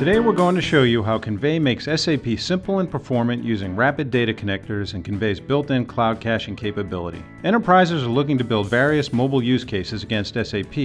Today we're going to show you how Kinvey makes SAP simple and performant using rapid data connectors and Kinvey's built-in cloud caching capability. Enterprises are looking to build various mobile use cases against SAP: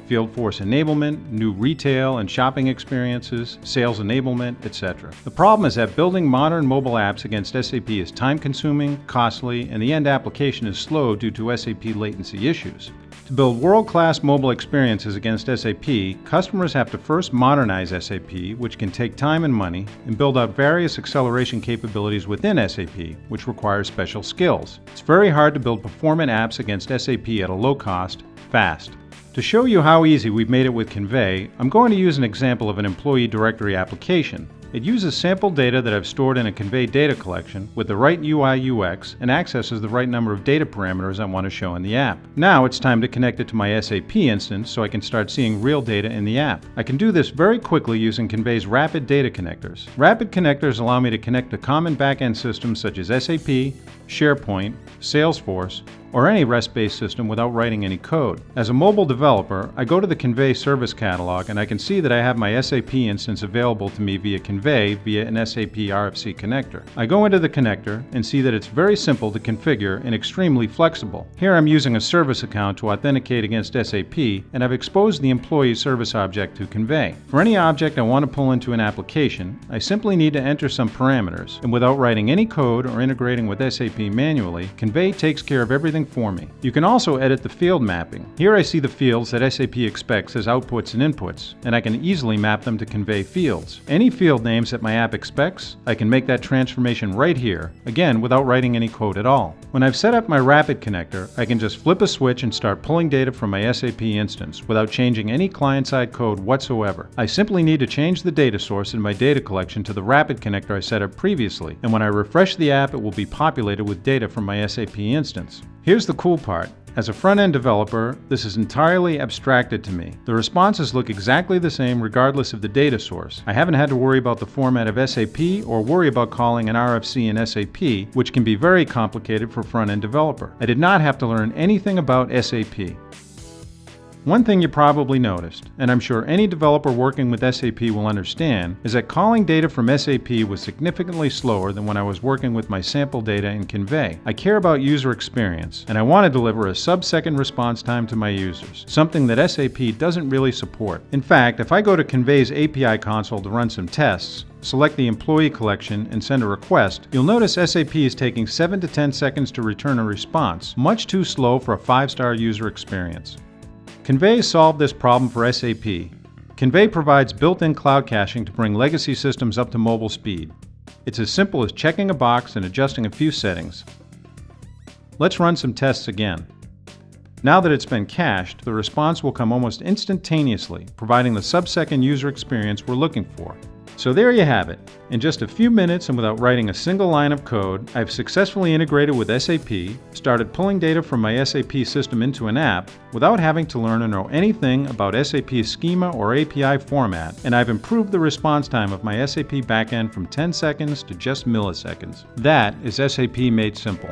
field force enablement, new retail and shopping experiences, sales enablement, etc. The problem is that building modern mobile apps against SAP is time-consuming, costly, and the end application is slow due to SAP latency issues. To build world-class mobile experiences against SAP, customers have to first modernize SAP, which can take time and money, and build out various acceleration capabilities within SAP, which requires special skills. It's very hard to build performant apps against SAP at a low cost, fast. To show you how easy we've made it with Kinvey, I'm going to use an example of an employee directory application. It uses sample data that I've stored in a Kinvey data collection with the right UI/UX and accesses the right number of data parameters I want to show in the app. Now it's time to connect it to my SAP instance so I can start seeing real data in the app. I can do this very quickly using Kinvey's rapid data connectors. Rapid connectors allow me to connect to common back-end systems such as SAP, SharePoint, Salesforce, or any REST-based system without writing any code. As a mobile developer, I go to the Kinvey service catalog and I can see that I have my SAP instance available to me via Kinvey via an SAP RFC connector. I go into the connector and see that it's very simple to configure and extremely flexible. Here I'm using a service account to authenticate against SAP, and I've exposed the employee service object to Kinvey. For any object I want to pull into an application, I simply need to enter some parameters, and without writing any code or integrating with SAP manually, Kinvey takes care of everything for me. You can also edit the field mapping. Here I see the fields that SAP expects as outputs and inputs, and I can easily map them to Kinvey fields. Any field names that my app expects, I can make that transformation right here, again without writing any code at all. When I've set up my rapid connector, I can just flip a switch and start pulling data from my SAP instance without changing any client-side code whatsoever. I simply need to change the data source in my data collection to the rapid connector I set up previously, and when I refresh the app it will be populated with data from my SAP instance. Here's the cool part. As a front-end developer, this is entirely abstracted to me. The responses look exactly the same regardless of the data source. I haven't had to worry about the format of SAP or worry about calling an RFC in SAP, which can be very complicated for a front-end developer. I did not have to learn anything about SAP. One thing you probably noticed, and I'm sure any developer working with SAP will understand, is that calling data from SAP was significantly slower than when I was working with my sample data in Kinvey. I care about user experience, and I want to deliver a sub-second response time to my users, something that SAP doesn't really support. In fact, if I go to Kinvey's API console to run some tests, select the employee collection and send a request, you'll notice SAP is taking 7 to 10 seconds to return a response, much too slow for a 5-star user experience. Kinvey solved this problem for SAP. Kinvey provides built-in cloud caching to bring legacy systems up to mobile speed. It's as simple as checking a box and adjusting a few settings. Let's run some tests again. Now that it's been cached, the response will come almost instantaneously, providing the sub-second user experience we're looking for. So there you have it. In just a few minutes and without writing a single line of code, I've successfully integrated with SAP, started pulling data from my SAP system into an app without having to learn or know anything about SAP's schema or API format, and I've improved the response time of my SAP backend from 10 seconds to just milliseconds. That is SAP made simple.